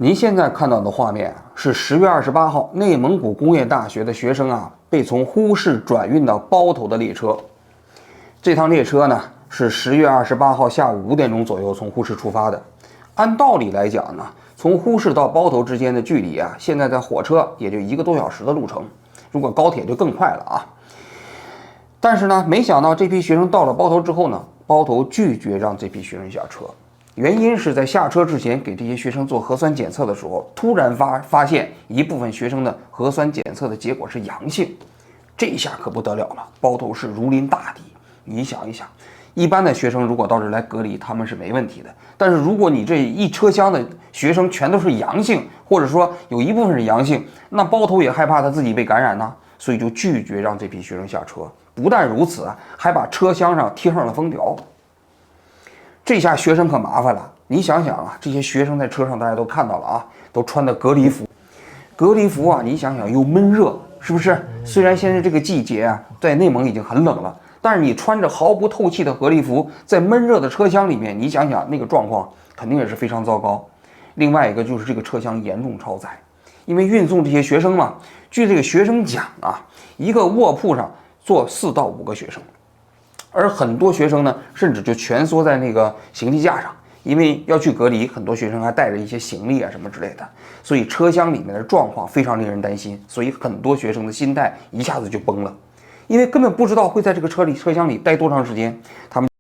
您现在看到的画面是10月28号内蒙古工业大学的学生被从呼市转运到包头的列车。这趟列车呢是10月28号下午5点钟左右从呼市出发的。按道理来讲呢，从呼市到包头之间的距离现在在火车也就1个多小时的路程，如果高铁就更快了但是呢，没想到这批学生到了包头之后呢，包头拒绝让这批学生下车。原因是在下车之前给这些学生做核酸检测的时候，突然发现一部分学生的核酸检测的结果是阳性，这下可不得了了，包头市如临大敌。你想一想，一般的学生如果到这儿来隔离，他们是没问题的，但是如果你这一车厢的学生全都是阳性，或者说有一部分是阳性，那包头也害怕他自己被感染呢，所以就拒绝让这批学生下车。不但如此还把车厢上贴上了封条。这下学生可麻烦了，你想想这些学生在车上大家都看到了都穿的隔离服，隔离服你想想又闷热，是不是？虽然现在这个季节在内蒙已经很冷了，但是你穿着毫不透气的隔离服，在闷热的车厢里面，你想想那个状况肯定也是非常糟糕。另外一个就是这个车厢严重超载，因为运送这些学生嘛，据这个学生讲一个卧铺上坐4到5个学生。而很多学生呢，甚至就蜷缩在那个行李架上，因为要去隔离，很多学生还带着一些行李什么之类的，所以车厢里面的状况非常令人担心，所以很多学生的心态一下子就崩了，因为根本不知道会在这个车厢里待多长时间，他们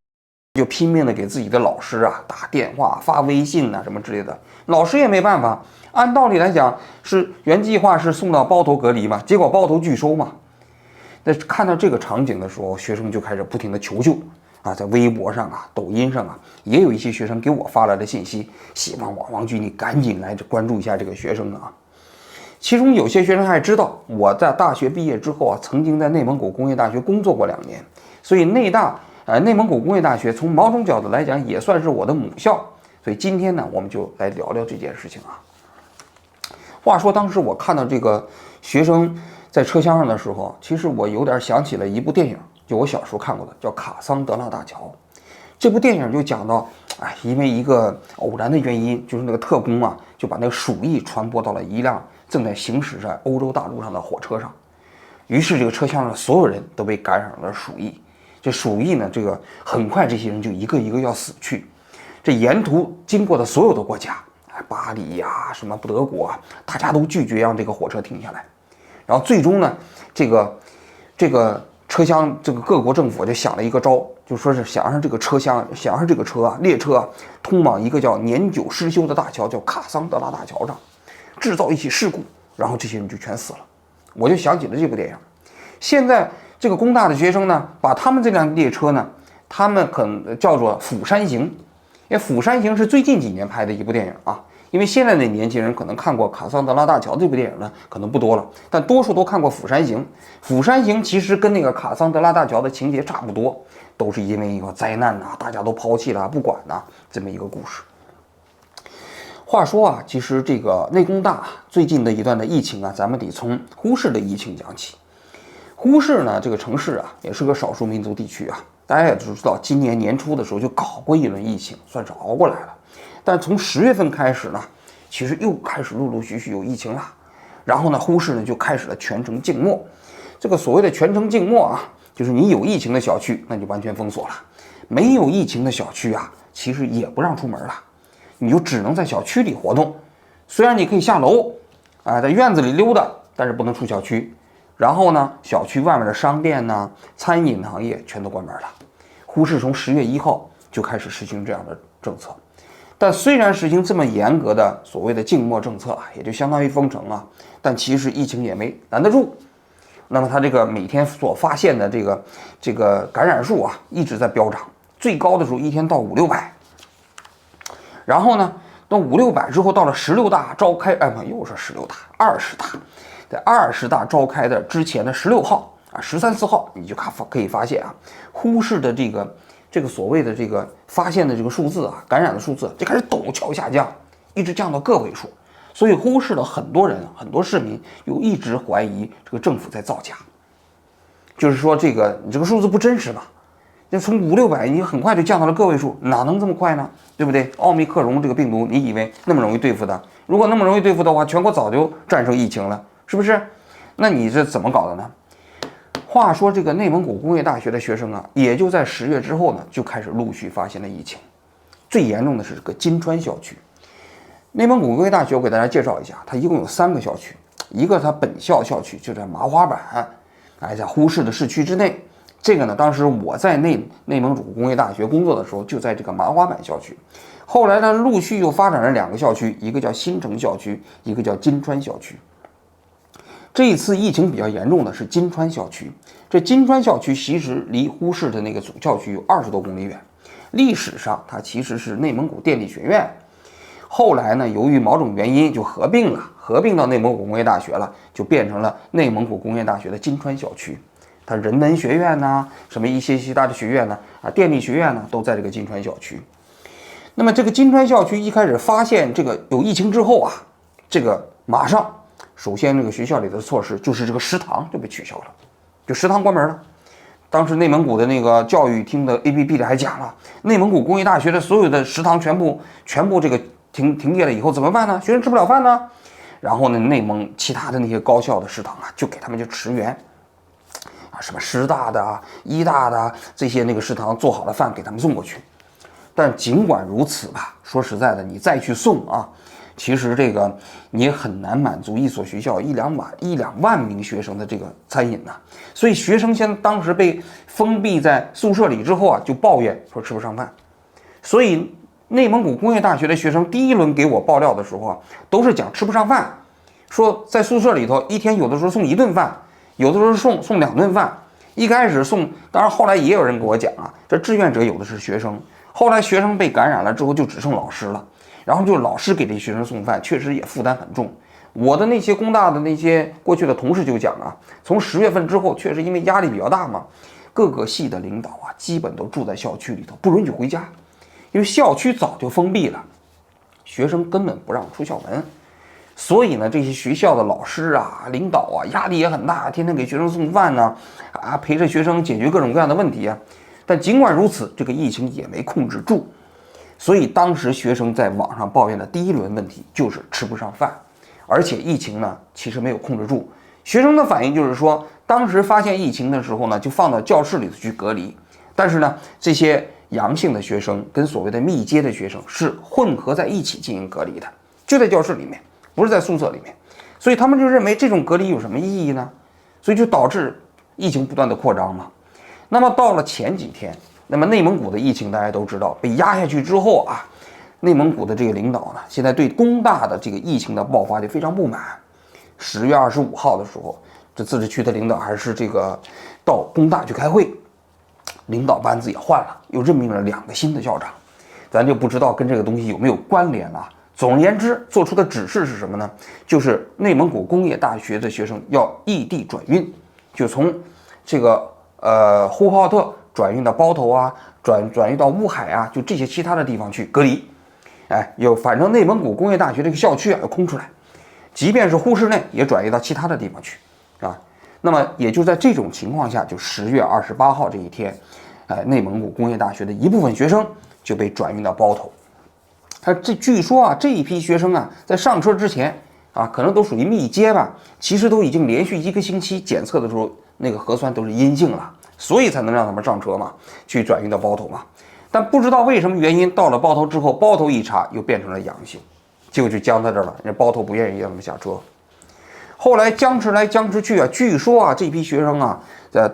就拼命的给自己的老师打电话、发微信什么之类的，老师也没办法，按道理来讲是原计划是送到包头隔离嘛，结果包头拒收嘛。那看到这个场景的时候，学生就开始不停的求救在微博上抖音上也有一些学生给我发来的信息，希望王局你赶紧来关注一下这个学生其中有些学生还知道我在大学毕业之后曾经在内蒙古工业大学工作过2年，所以内蒙古工业大学从某种角度来讲也算是我的母校，所以今天呢，我们就来聊聊这件事情话说当时我看到这个学生在车厢上的时候，其实我有点想起了一部电影，就我小时候看过的，叫《卡桑德拉大桥》。这部电影就讲到，因为一个偶然的原因，就是那个特工就把那个鼠疫传播到了一辆正在行驶在欧洲大陆上的火车上，于是这个车厢上的所有人都被感染了鼠疫。这鼠疫呢，这个很快这些人就一个一个要死去。这沿途经过的所有的国家，巴黎什么德国大家都拒绝让这个火车停下来。然后最终呢，这个车厢这个各国政府就想了一个招，就说是想让这个列车通往一个叫年久失修的大桥，叫卡桑德拉大桥上，制造一起事故，然后这些人就全死了。我就想起了这部电影。现在这个工大的学生呢，把他们这辆列车呢，他们可能叫做《釜山行》，因为《釜山行》是最近几年拍的一部电影因为现在的年轻人可能看过《卡桑德拉大桥》这部电影呢，可能不多了，但多数都看过《釜山行》。《釜山行》其实跟那个卡桑德拉大桥的情节差不多，都是因为一个灾难大家都抛弃了不管这么一个故事。话说其实这个内工大最近的一段的疫情咱们得从呼市的疫情讲起。呼市呢这个城市也是个少数民族地区大家也都知道，今年年初的时候就搞过一轮疫情，算是熬过来了。但从10月份开始呢，其实又开始陆陆续续有疫情了。然后呢，呼市呢就开始了全城静默。这个所谓的全城静默就是你有疫情的小区，那就完全封锁了；没有疫情的小区其实也不让出门了，你就只能在小区里活动。虽然你可以下楼在院子里溜达，但是不能出小区。然后呢，小区外面的商店餐饮行业全都关门了。呼市从10月1号就开始实行这样的政策。但虽然实行这么严格的所谓的静默政策也就相当于封城但其实疫情也没拦得住。那么它这个每天所发现的这个感染数一直在飙涨，最高的时候一天到500-600。然后呢，到500-600之后，到了16大召开，又是16大，20大，在20大召开的之前的16号13、14号，你就可以发现呼市的这个所谓的这个发现的这个数字感染的数字就开始陡峭下降，一直降到个位数。所以呼市的很多人很多市民又一直怀疑这个政府在造假，就是说你这个数字不真实嘛，就从500-600，你很快就降到了个位数，哪能这么快呢？对不对？奥密克戎这个病毒，你以为那么容易对付的？如果那么容易对付的话，全国早就战胜疫情了，是不是？那你这怎么搞的呢？话说这个内蒙古工业大学的学生啊，也就在10月之后呢，就开始陆续发现了疫情。最严重的是这个金川校区。内蒙古工业大学，我给大家介绍一下，它一共有3个校区，一个它本校校区就在麻花坂，在呼市的市区之内。这个呢，当时我在内蒙古工业大学工作的时候，就在这个麻花坂校区。后来呢，陆续又发展了2个校区，一个叫新城校区，一个叫金川校区。这一次疫情比较严重的是金川校区。这金川校区其实离呼市的那个总校区有20多公里远，历史上它其实是内蒙古电力学院。后来呢，由于某种原因就合并到内蒙古工业大学了，就变成了内蒙古工业大学的金川校区。它人文学院呐，什么一些其他的学院呢，电力学院呢，都在这个金川校区。那么这个金川校区一开始发现这个有疫情之后啊，这个马上首先这个学校里的措施就是这个食堂就被取消了，就食堂关门了。当时内蒙古的那个教育厅的 APP 里还讲了，内蒙古工业大学的所有的食堂全部这个停业了以后怎么办呢？学生吃不了饭呢。然后呢，内蒙其他的那些高校的食堂啊，就给他们就驰援。什么师大的医大的这些那个食堂做好了饭给他们送过去。但尽管如此吧，说实在的，你再去送啊，其实这个你也很难满足一所学校一两万名学生的这个餐饮呐。所以学生当时被封闭在宿舍里之后啊，就抱怨说吃不上饭。所以内蒙古工业大学的学生第一轮给我爆料的时候啊，都是讲吃不上饭，说在宿舍里头一天有的时候送1顿饭。有的时候送2顿饭，一开始送，当然后来也有人给我讲啊，这志愿者有的是学生，后来学生被感染了之后就只剩老师了，然后就老师给这学生送饭，确实也负担很重。我的那些工大的那些过去的同事就讲啊，从10月份之后，确实因为压力比较大嘛，各个系的领导啊，基本都住在校区里头，不允许回家，因为校区早就封闭了，学生根本不让出校门。所以呢，这些学校的老师啊、领导啊，压力也很大，天天给学生送饭呢，陪着学生解决各种各样的问题啊。但尽管如此，这个疫情也没控制住。所以当时学生在网上抱怨的第一轮问题就是吃不上饭，而且疫情呢其实没有控制住。学生的反应就是说，当时发现疫情的时候呢，就放到教室里头去隔离，但是呢，这些阳性的学生跟所谓的密接的学生是混合在一起进行隔离的，就在教室里面。不是在宿舍里面，所以他们就认为这种隔离有什么意义呢？所以就导致疫情不断的扩张嘛。那么到了前几天，那么内蒙古的疫情大家都知道被压下去之后啊，内蒙古的这个领导呢，现在对工大的这个疫情的爆发就非常不满。10月25号的时候，这自治区的领导还是这个到工大去开会，领导班子也换了，又任命了2个新的校长，咱就不知道跟这个东西有没有关联了。总而言之，做出的指示是什么呢？就是内蒙古工业大学的学生要异地转运，就从这个呼和浩特转运到包头啊，转运到乌海啊，就这些其他的地方去隔离。反正内蒙古工业大学这个校区要空出来，即便是呼市内也转移到其他的地方去啊。那么也就在这种情况下，就10月28号这一天，内蒙古工业大学的一部分学生就被转运到包头。据说啊，这一批学生啊，在上车之前啊，可能都属于密接吧，其实都已经连续1个星期检测的时候，那个核酸都是阴性了，所以才能让他们上车嘛，去转运到包头嘛。但不知道为什么原因，到了包头之后，包头一查又变成了阳性，结果就僵在这儿了，人包头不愿意让他们下车。后来僵持来僵持去啊，据说啊，这批学生啊，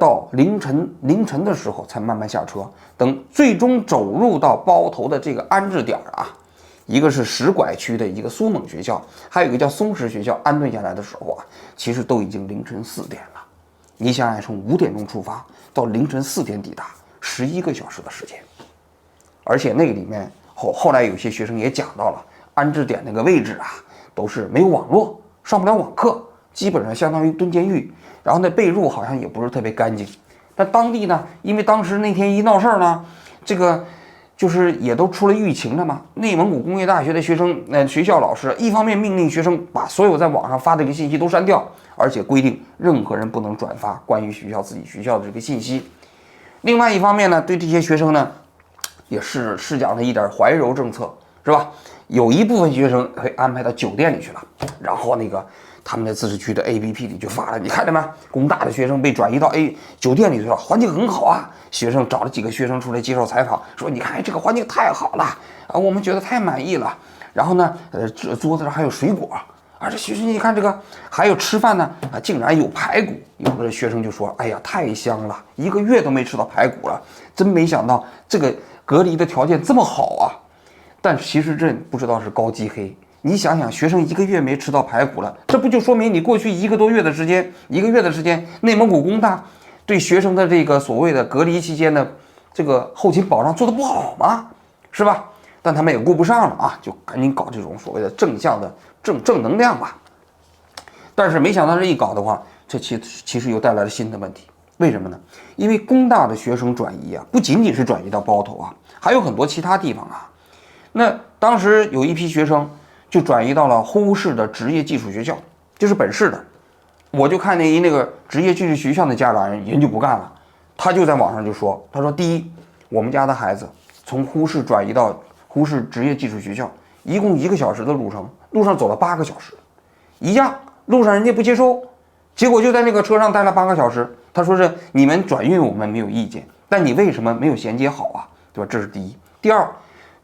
到凌晨的时候才慢慢下车，等最终走入到包头的这个安置点啊。一个是石拐区的一个苏蒙学校，还有一个叫松石学校，安顿下来的时候啊，其实都已经凌晨4点了。你想想，从5点钟出发到凌晨4点抵达，11个小时的时间。而且那个里面后来有些学生也讲到了，安置点那个位置啊，都是没有网络，上不了网课，基本上相当于蹲监狱。然后那被褥好像也不是特别干净。但当地呢，因为当时那天一闹事儿呢，这个就是也都出了疫情了嘛。内蒙古工业大学的学生，学校老师一方面命令学生把所有在网上发的这个信息都删掉，而且规定任何人不能转发关于自己学校的这个信息。另外一方面呢，对这些学生呢，也施讲了一点怀柔政策，是吧？有一部分学生会安排到酒店里去了，然后他们的自治区的 APP 里就发了，你看见没？工大的学生被转移到酒店里去了，环境很好啊。学生找了几个学生出来接受采访，说你看这个环境太好了啊，我们觉得太满意了。然后呢，桌子上还有水果。而这学生一看这个还有吃饭呢，竟然有排骨。有的学生就说：“哎呀，太香了，1个月都没吃到排骨了，真没想到这个隔离的条件这么好啊！”但其实这不知道是高级黑。你想想，学生1个月没吃到排骨了，这不就说明你过去1个多月的时间，1个月的时间，内蒙古工大对学生的这个所谓的隔离期间的这个后勤保障做得不好吗？是吧？但他们也顾不上了啊，就赶紧搞这种所谓的正向的正能量吧。但是没想到这一搞的话，这其实又带来了新的问题。为什么呢？因为工大的学生转移啊，不仅仅是转移到包头啊，还有很多其他地方啊。那当时有一批学生就转移到了呼市的职业技术学校，就是本市的。我就看那个职业技术学校的家长人就不干了，他就在网上就说，他说第一，我们家的孩子从呼市转移到呼市职业技术学校，一共1个小时的路程，路上走了8个小时，一样，路上人家不接收，结果就在那个车上待了8个小时。他说是你们转运我们没有意见，但你为什么没有衔接好啊？对吧？这是第一。第二，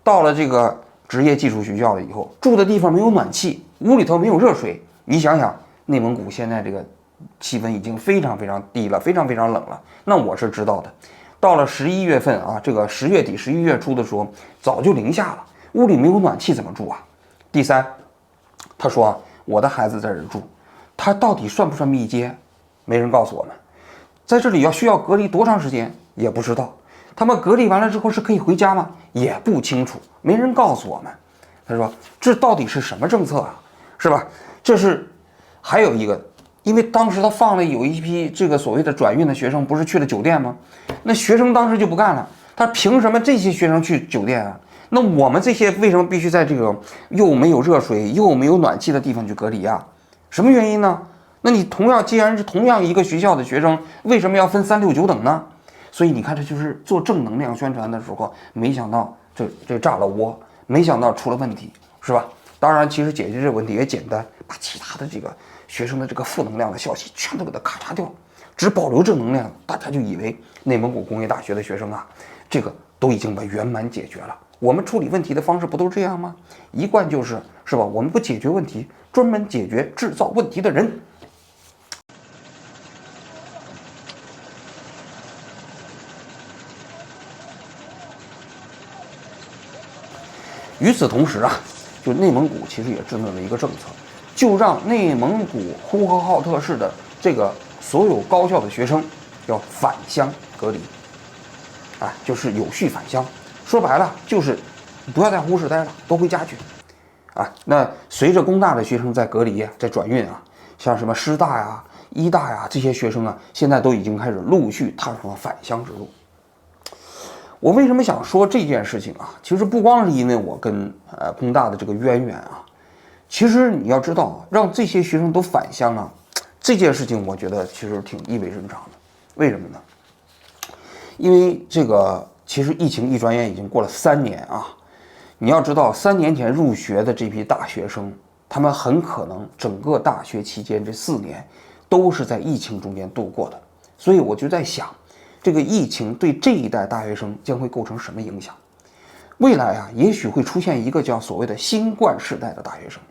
到了这个职业技术学校了以后，住的地方没有暖气，屋里头没有热水。你想想，内蒙古现在这个气温已经非常非常低了，非常非常冷了。那我是知道的，到了11月份啊，这个10月底、11月初的时候，早就零下了，屋里没有暖气怎么住啊？第三，他说啊，我的孩子在这儿住，他到底算不算密接？没人告诉我们。在这里需要隔离多长时间也不知道。他们隔离完了之后是可以回家吗？也不清楚，没人告诉我们。他说这到底是什么政策啊？是吧？这是还有一个，因为当时他放了有一批这个所谓的转运的学生，不是去了酒店吗？那学生当时就不干了，他凭什么这些学生去酒店啊？那我们这些为什么必须在这个又没有热水又没有暖气的地方去隔离啊？什么原因呢？那你既然是同样一个学校的学生，为什么要分3、6、9等呢？所以你看，这就是做正能量宣传的时候，没想到这炸了窝，没想到出了问题，是吧？当然，其实解决这个问题也简单，把其他的这个学生的这个负能量的消息全都给它咔嚓掉，只保留正能量，大家就以为内蒙古工业大学的学生啊，这个都已经把圆满解决了。我们处理问题的方式不都这样吗？一贯就是吧？我们不解决问题，专门解决制造问题的人。与此同时啊，就内蒙古其实也制定了一个政策，就让内蒙古呼和浩特市的这个所有高校的学生要返乡隔离，啊，就是有序返乡。说白了就是不要在呼市待了，都回家去。啊，那随着工大的学生在隔离在转运啊，像什么师大呀、医大呀这些学生啊，现在都已经开始陆续踏上了返乡之路。我为什么想说这件事情啊？其实不光是因为我跟工大的这个渊源啊，其实你要知道，让这些学生都返乡啊，这件事情我觉得其实挺意味深长的。为什么呢？因为这个其实疫情一转眼已经过了3年啊。你要知道，3年前入学的这批大学生，他们很可能整个大学期间这4年都是在疫情中间度过的。所以我就在想，这个疫情对这一代大学生将会构成什么影响？未来啊，也许会出现一个叫所谓的新冠世代的大学生。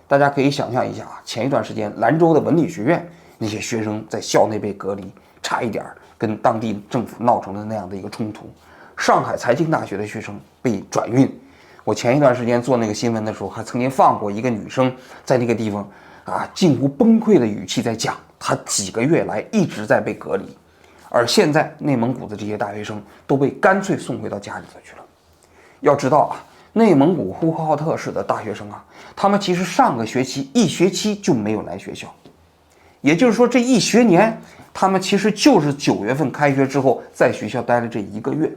大家可以想象一下啊，前一段时间兰州的文理学院那些学生在校内被隔离，差一点跟当地政府闹成了那样的一个冲突。上海财经大学的学生被转运。我前一段时间做那个新闻的时候，还曾经放过一个女生在那个地方啊，近乎崩溃的语气在讲，她几个月来一直在被隔离，而现在内蒙古的这些大学生都被干脆送回到家里头去了。要知道啊，内蒙古呼和浩特市的大学生啊，他们其实上个学期1学期就没有来学校，也就是说这1学年他们其实就是9月份开学之后在学校待了这1个月，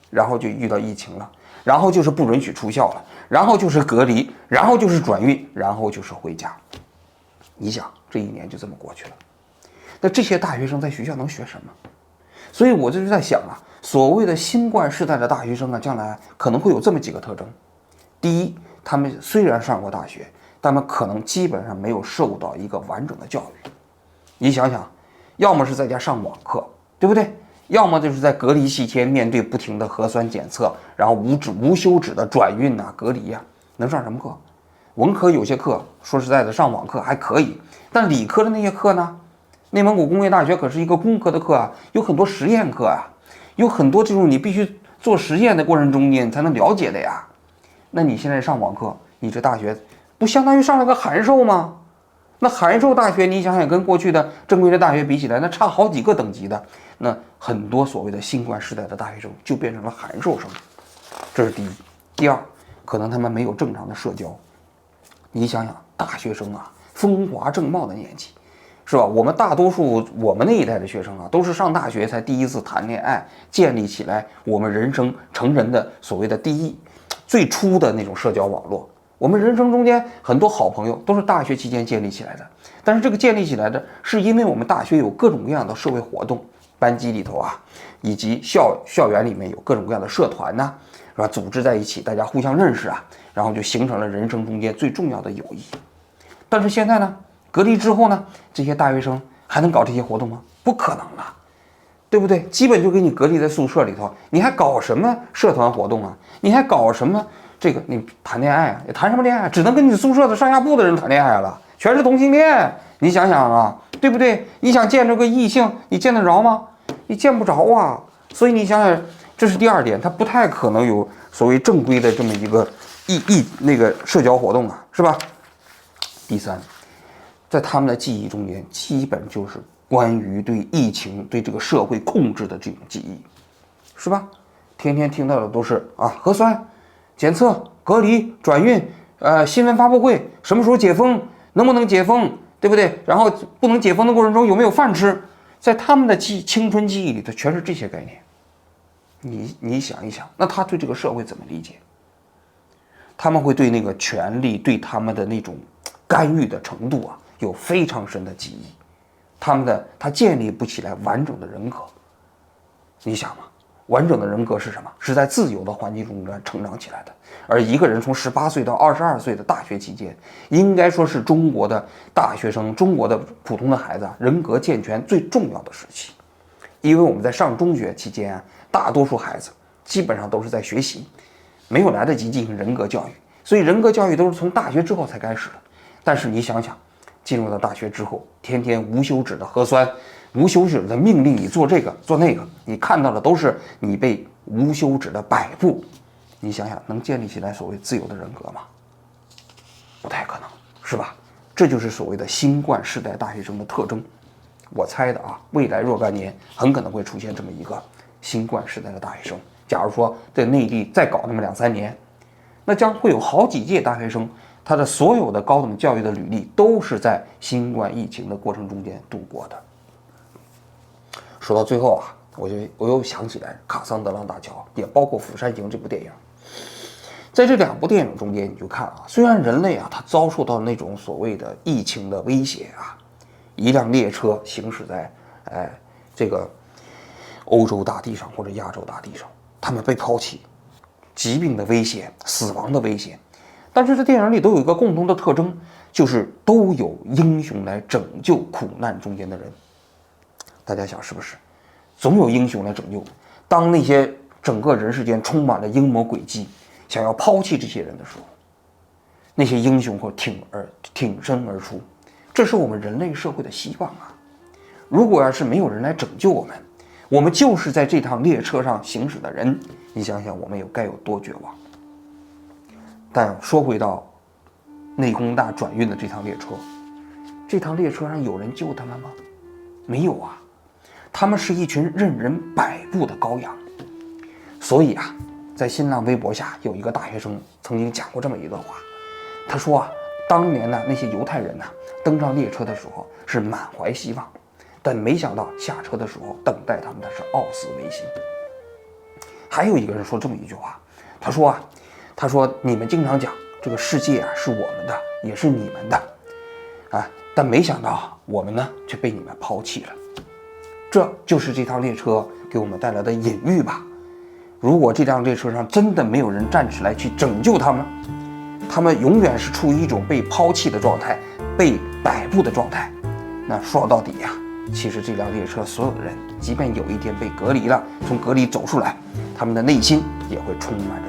然后就遇到疫情了。然后就是不允许出校了，然后就是隔离，然后就是转运，然后就是回家。你想，这1年就这么过去了。那这些大学生在学校能学什么？所以我就是在想啊，所谓的新冠世代的大学生啊，将来可能会有这么几个特征。第一，他们虽然上过大学，但们可能基本上没有受到一个完整的教育。你想想，要么是在家上网课，对不对？要么就是在隔离期间面对不停的核酸检测，然后无休止的转运呐、隔离呀，能上什么课？文科有些课，说实在的，上网课还可以，但理科的那些课呢？内蒙古工业大学可是一个工科的课啊，有很多实验课啊，有很多这种你必须做实验的过程中间你才能了解的呀。那你现在上网课，你这大学不相当于上了个函授吗？那函授大学，你想想跟过去的正规的大学比起来，那差好几个等级的。那很多所谓的新冠时代的大学生就变成了函授生，这是第一。第二，可能他们没有正常的社交。你想想，大学生啊，风华正茂的年纪，是吧？我们大多数我们那一代的学生啊，都是上大学才第一次谈恋爱，建立起来我们人生成人的所谓的最初的那种社交网络。我们人生中间很多好朋友都是大学期间建立起来的，但是这个建立起来的是因为我们大学有各种各样的社会活动，班级里头啊，以及校园里面有各种各样的社团呐，是吧？组织在一起，大家互相认识啊，然后就形成了人生中间最重要的友谊。但是现在呢，隔离之后呢，这些大学生还能搞这些活动吗？不可能了，对不对？基本就给你隔离在宿舍里头，你还搞什么社团活动啊？你还搞什么这个？你谈恋爱啊？你谈什么恋爱？只能跟你宿舍的上下铺的人谈恋爱了，全是同性恋。你想想啊，对不对？你想见着个异性，你见得着吗？你见不着啊。所以你想想，这是第二点，它不太可能有所谓正规的这么一个那个社交活动啊，是吧？第三，在他们的记忆中间，基本就是关于对疫情、对这个社会控制的这种记忆，是吧？天天听到的都是啊，核酸检测、隔离、转运，新闻发布会，什么时候解封，能不能解封，对不对？然后不能解封的过程中有没有饭吃，在他们的青春记忆里头全是这些概念。你想一想，那他对这个社会怎么理解？他们会对那个权力对他们的那种干预的程度啊，有非常深的记忆。他建立不起来完整的人格。你想嘛，完整的人格是什么？是在自由的环境中成长起来的。而一个人从18岁到22岁的大学期间，应该说是中国的大学生、中国的普通的孩子人格健全最重要的时期。因为我们在上中学期间啊，大多数孩子基本上都是在学习，没有来得及进行人格教育，所以人格教育都是从大学之后才开始的。但是你想想，进入到大学之后，天天无休止的核酸，无休止的命令你做这个做那个，你看到的都是你被无休止的摆布。你想想，能建立起来所谓自由的人格吗？不太可能，是吧？这就是所谓的新冠世代大学生的特征。我猜的啊，未来若干年很可能会出现这么一个新冠时代的大学生。假如说在内地再搞那么2、3年，那将会有好几届大学生，他的所有的高等教育的履历都是在新冠疫情的过程中间度过的。说到最后啊，我又想起来卡桑德朗大桥，也包括《釜山行》这部电影。在这2部电影中间，你就看啊，虽然人类啊他遭受到那种所谓的疫情的威胁啊，一辆列车行驶在这个欧洲大地上或者亚洲大地上，他们被抛弃，疾病的威胁、死亡的威胁，但是这电影里都有一个共同的特征，就是都有英雄来拯救苦难中间的人。大家想是不是？总有英雄来拯救。当那些整个人世间充满了阴谋诡计，想要抛弃这些人的时候，那些英雄会挺身而出。这是我们人类社会的希望啊！如果要是没有人来拯救我们，我们就是在这趟列车上行驶的人，你想想我们该有多绝望。但说回到内工大转运的这趟列车，这趟列车上有人救他们吗？没有啊，他们是一群任人摆布的羔羊。所以啊，在新浪微博下有一个大学生曾经讲过这么一段话，他说啊，当年呢那些犹太人呢登上列车的时候是满怀希望，但没想到下车的时候等待他们的是奥斯维辛。还有一个人说这么一句话，他说你们经常讲这个世界啊是我们的，也是你们的啊，但没想到我们呢却被你们抛弃了。这就是这趟列车给我们带来的隐喻吧。如果这辆列车上真的没有人站起来去拯救他们，他们永远是处于一种被抛弃的状态，被摆布的状态。那说到底呀，其实这辆列车所有的人，即便有一天被隔离了，从隔离走出来，他们的内心也会充满着